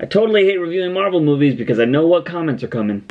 I totally hate reviewing Marvel movies because I know what comments are coming.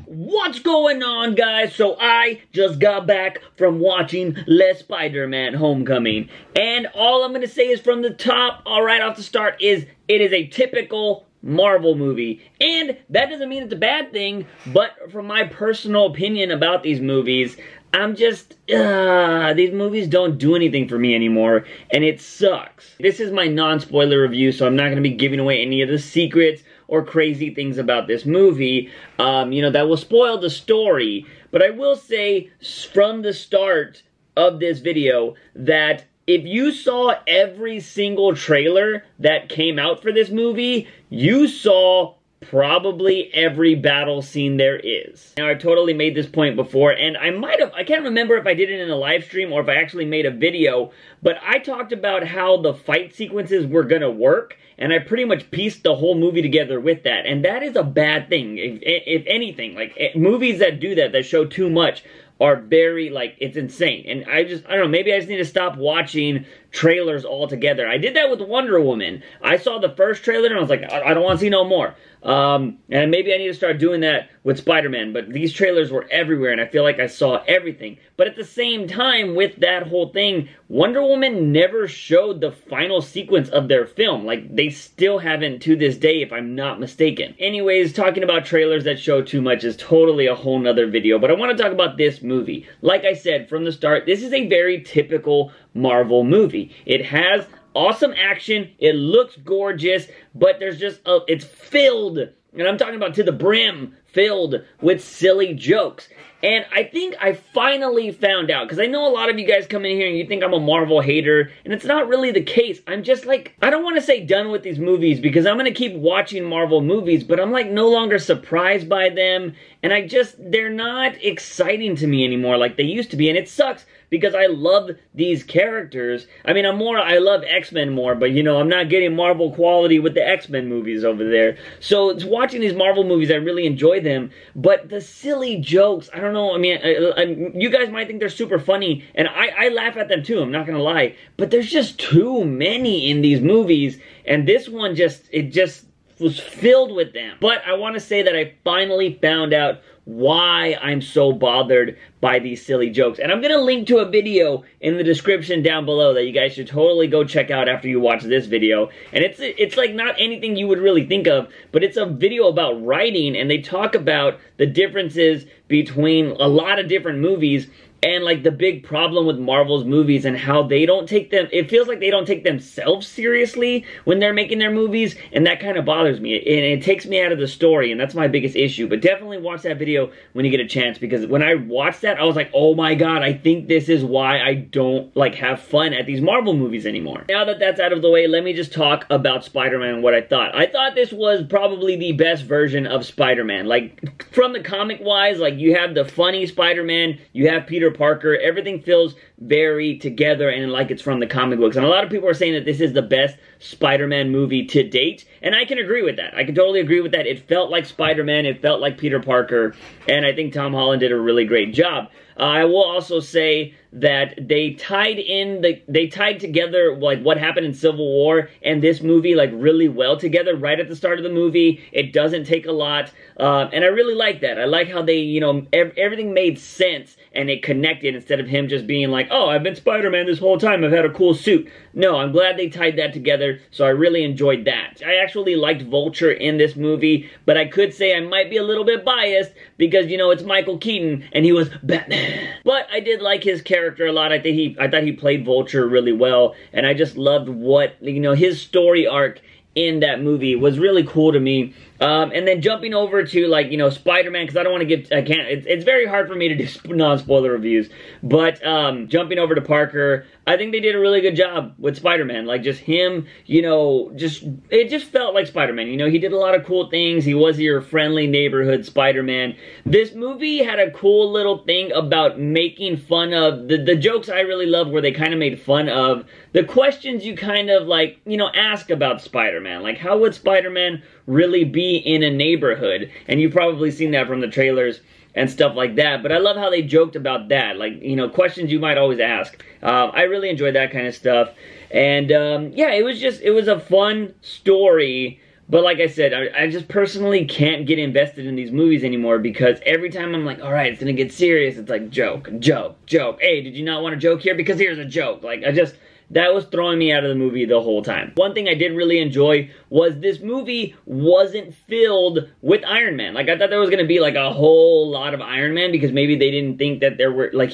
What's going on, guys? So I just got back from watching SpiderMan Homecoming, and all I'm gonna say is from the top, all right off the start, is it is a typical Marvel movie. And that doesn't mean it's a bad thing, but from my personal opinion about these movies, I'm just, these movies don't do anything for me anymore, and it sucks. This is my non-spoiler review, so I'm not gonna be giving away any of the secrets or crazy things about this movie, you know, that will spoil the story. But I will say from the start of this video that if you saw every single trailer that came out for this movie, you saw probably every battle scene there is. Now, I've totally made this point before, and I can't remember if I did it in a live stream or if I actually made a video, but I talked about how the fight sequences were gonna work, and I pretty much pieced the whole movie together with that, and that is a bad thing. If anything, like, movies that do that, that show too much, are very, like, it's insane. And I don't know, maybe I just need to stop watching trailers altogether. I did that with Wonder Woman. I saw the first trailer and I was like, I don't want to see no more. And maybe I need to start doing that with Spider-Man, but these trailers were everywhere and I feel like I saw everything. But at the same time, with that whole thing, Wonder Woman never showed the final sequence of their film. Like, they still haven't to this day, if I'm not mistaken. Anyways, talking about trailers that show too much is totally a whole nother video, but I want to talk about this movie. Like I said from the start, this is a very typical Marvel movie. It has awesome action, it looks gorgeous, but there's just, it's filled, and I'm talking about to the brim, filled with silly jokes. And I think I finally found out, because I know a lot of you guys come in here and you think I'm a Marvel hater, and it's not really the case. I'm just like, I don't want to say done with these movies, because I'm going to keep watching Marvel movies, but I'm like no longer surprised by them, and they're not exciting to me anymore like they used to be, and it sucks, because I love these characters. I mean, I love X-Men more, but you know, I'm not getting Marvel quality with the X-Men movies over there. So it's watching these Marvel movies, I really enjoy them, but the silly jokes, I don't know, I mean, you guys might think they're super funny, and I laugh at them too, I'm not gonna lie, but there's just too many in these movies, and this one it just was filled with them. But I want to say that I finally found out why I'm so bothered by these silly jokes. And I'm going to link to a video in the description down below that you guys should totally go check out after you watch this video. And it's like not anything you would really think of, but it's a video about writing, and they talk about the differences between a lot of different movies, and like the big problem with Marvel's movies and how they don't take them, it feels like they don't take themselves seriously when they're making their movies, and that kind of bothers me, and it takes me out of the story, and that's my biggest issue. But definitely watch that video when you get a chance, because when I watched that, I was like, oh my god, I think this is why I don't like have fun at these Marvel movies anymore. Now that that's out of the way, let me just talk about Spider-Man and what I thought. I thought this was probably the best version of Spider-Man. Like, from the comic-wise, like, you have the funny Spider-Man, you have Peter Parker, everything feels very together and like it's from the comic books. And a lot of people are saying that this is the best Spider-Man movie to date, and I can agree with that. I can totally agree with that. It felt like Spider-Man, it felt like Peter Parker, and I think Tom Holland did a really great job. I will also say that they tied together like what happened in Civil War and this movie like really well together right at the start of the movie. It doesn't take a lot, and I really like that. I like how they, you know, everything made sense and it connected instead of him just being like, oh, I've been Spider-Man this whole time, I've had a cool suit. No, I'm glad they tied that together, so I really enjoyed that. I actually liked Vulture in this movie, but I could say I might be a little bit biased because, you know, it's Michael Keaton and he was Batman. But I did like his character a lot. I thought he played Vulture really well, and I just loved what, you know, his story arc in that movie was really cool to me. And then jumping over to, like, you know, Spider-Man, because I don't want to it's very hard for me to do non-spoiler reviews, but jumping over to Parker, I think they did a really good job with Spider-Man. Like, just him, you know, it just felt like Spider-Man. You know, he did a lot of cool things. He was your friendly neighborhood Spider-Man. This movie had a cool little thing about making fun of, the jokes I really loved where they kind of made fun of the questions you kind of, like, you know, ask about Spider-Man. Like, how would Spider-Man really be in a neighborhood? And you've probably seen that from the trailers. and stuff like that. But I love how they joked about that, like, you know, questions you might always ask. I really enjoyed that kind of stuff. And yeah, it was a fun story. But like I said, I just personally can't get invested in these movies anymore, because every time I'm like, all right, it's gonna get serious, it's like joke, joke, joke. Hey, did you not want a joke here? Because here's a joke. Like, that was throwing me out of the movie the whole time. One thing I did really enjoy was this movie wasn't filled with Iron Man. Like, I thought there was gonna be like a whole lot of Iron Man, because maybe they didn't think that there were, like,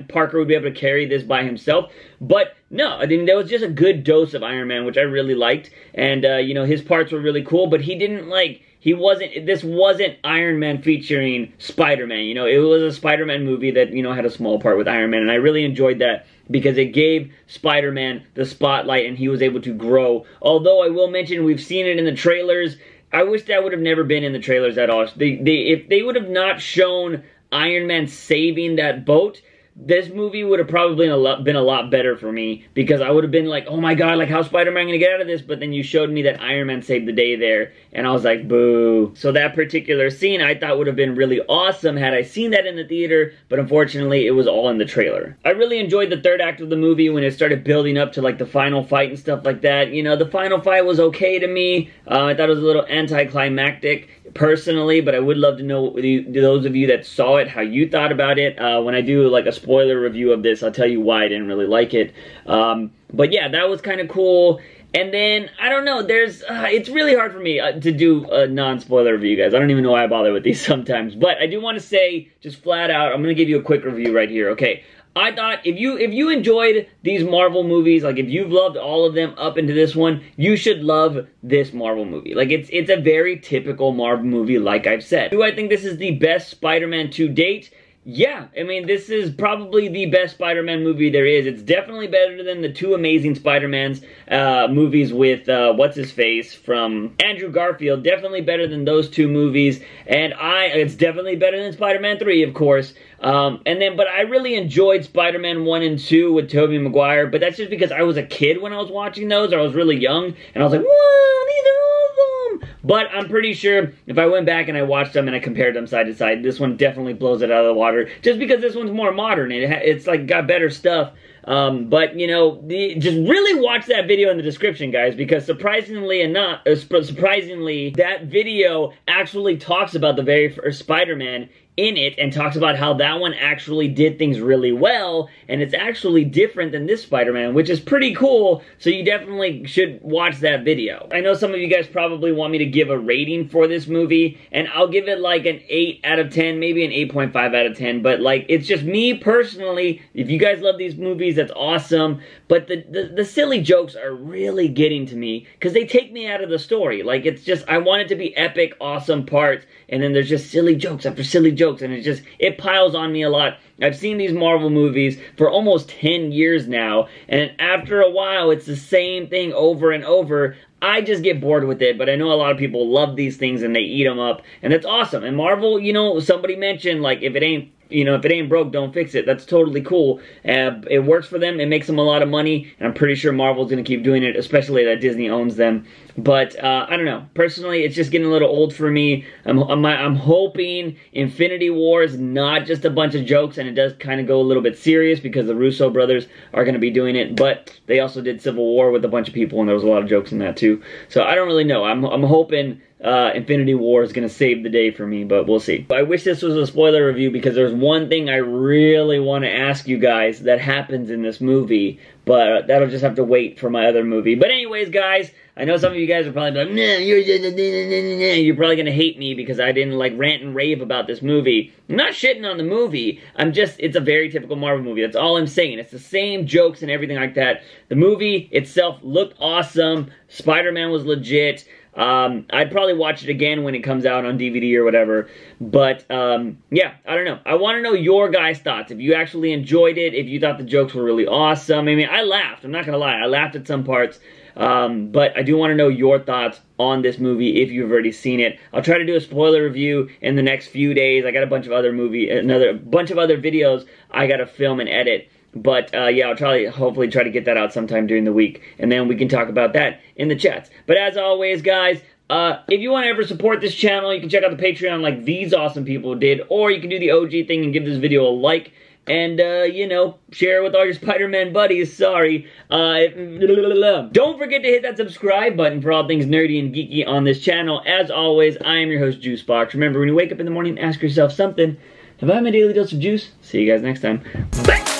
Parker would be able to carry this by himself. But no, I mean, there was just a good dose of Iron Man, which I really liked. And, you know, his parts were really cool, but he didn't, like, this wasn't Iron Man featuring Spider-Man, you know. It was a Spider-Man movie that, you know, had a small part with Iron Man, and I really enjoyed that, because it gave Spider-Man the spotlight and he was able to grow. Although I will mention, we've seen it in the trailers. I wish that would have never been in the trailers at all. If they would have not shown Iron Man saving that boat, this movie would have probably been a lot better for me, because I would have been like, oh my god, like, how's Spider-Man gonna get out of this? But then you showed me that Iron Man saved the day there, and I was like, boo. So that particular scene I thought would have been really awesome had I seen that in the theater, but unfortunately it was all in the trailer. I really enjoyed the third act of the movie when it started building up to, like, the final fight and stuff like that. You know, the final fight was okay to me. I thought it was a little anticlimactic personally, but I would love to know, those of you that saw it, how you thought about it. When I do, like, a spoiler review of this, I'll tell you why I didn't really like it. But yeah, that was kind of cool. And then, I don't know, it's really hard for me to do a non-spoiler review, guys. I don't even know why I bother with these sometimes. But I do want to say, just flat out, I'm going to give you a quick review right here, okay? I thought if you enjoyed these Marvel movies, like, if you've loved all of them up into this one, you should love this Marvel movie. Like, it's a very typical Marvel movie, like I've said. Do I think this is the best Spider-Man to date? Yeah, I mean, this is probably the best Spider-Man movie there is. It's definitely better than the two Amazing Spider-Mans movies with, what's-his-face, from Andrew Garfield. Definitely better than those two movies. And it's definitely better than Spider-Man 3, of course. But I really enjoyed Spider-Man 1 and 2 with Tobey Maguire, but that's just because I was a kid when I was watching those, or I was really young, and I was like, whoa, these are awesome! But I'm pretty sure if I went back and I watched them and I compared them side to side, this one definitely blows it out of the water, just because this one's more modern. It's like got better stuff. But, you know, just really watch that video in the description, guys, because surprisingly, that video actually talks about the very first Spider-Man in it, and talks about how that one actually did things really well, and it's actually different than this Spider-Man, which is pretty cool, so you definitely should watch that video. I know some of you guys probably want me to give a rating for this movie, and I'll give it like an 8 out of 10, maybe an 8.5 out of 10, but like, it's just me personally. If you guys love these movies, that's awesome, but the silly jokes are really getting to me, because they take me out of the story. Like, it's just, I want it to be epic, awesome parts, and then there's just silly jokes after silly jokes, and it piles on me a lot. I've seen these Marvel movies for almost 10 years now, and after a while, it's the same thing over and over. I just get bored with it, but I know a lot of people love these things and they eat them up, and it's awesome. And Marvel, you know, somebody mentioned, like, if it ain't broke, don't fix it. That's totally cool. It works for them. It makes them a lot of money, and I'm pretty sure Marvel's going to keep doing it, especially that Disney owns them. But I don't know. Personally, it's just getting a little old for me. I'm hoping Infinity War is not just a bunch of jokes, and it does kind of go a little bit serious, because the Russo brothers are going to be doing it. But they also did Civil War with a bunch of people, and there was a lot of jokes in that too. So I don't really know. I'm hoping Infinity War is going to save the day for me, but we'll see. I wish this was a spoiler review, because there's one thing I really want to ask you guys that happens in this movie, but that'll just have to wait for my other movie. But anyways, guys, I know some of you guys are probably like, nah, you're probably going to hate me because I didn't, like, rant and rave about this movie. I'm not shitting on the movie. It's a very typical Marvel movie. That's all I'm saying. It's the same jokes and everything like that. The movie itself looked awesome. Spider-Man was legit. I'd probably watch it again when it comes out on DVD or whatever. But, yeah, I don't know. I want to know your guys' thoughts. If you actually enjoyed it, if you thought the jokes were really awesome. I mean, I laughed. I'm not going to lie. I laughed at some parts. But I do want to know your thoughts on this movie if you've already seen it. I'll try to do a spoiler review in the next few days. I got a bunch of other videos I got to film and edit. But, yeah, I'll hopefully try to get that out sometime during the week. And then we can talk about that in the chats. But as always, guys, If you want to ever support this channel, you can check out the Patreon like these awesome people did, or you can do the OG thing and give this video a like, and, you know, share it with all your Spider-Man buddies. Sorry. Don't forget to hit that subscribe button for all things nerdy and geeky on this channel. As always, I am your host, JUICEbox. Remember, when you wake up in the morning, ask yourself something. Have I had my daily dose of juice? See you guys next time. Bye!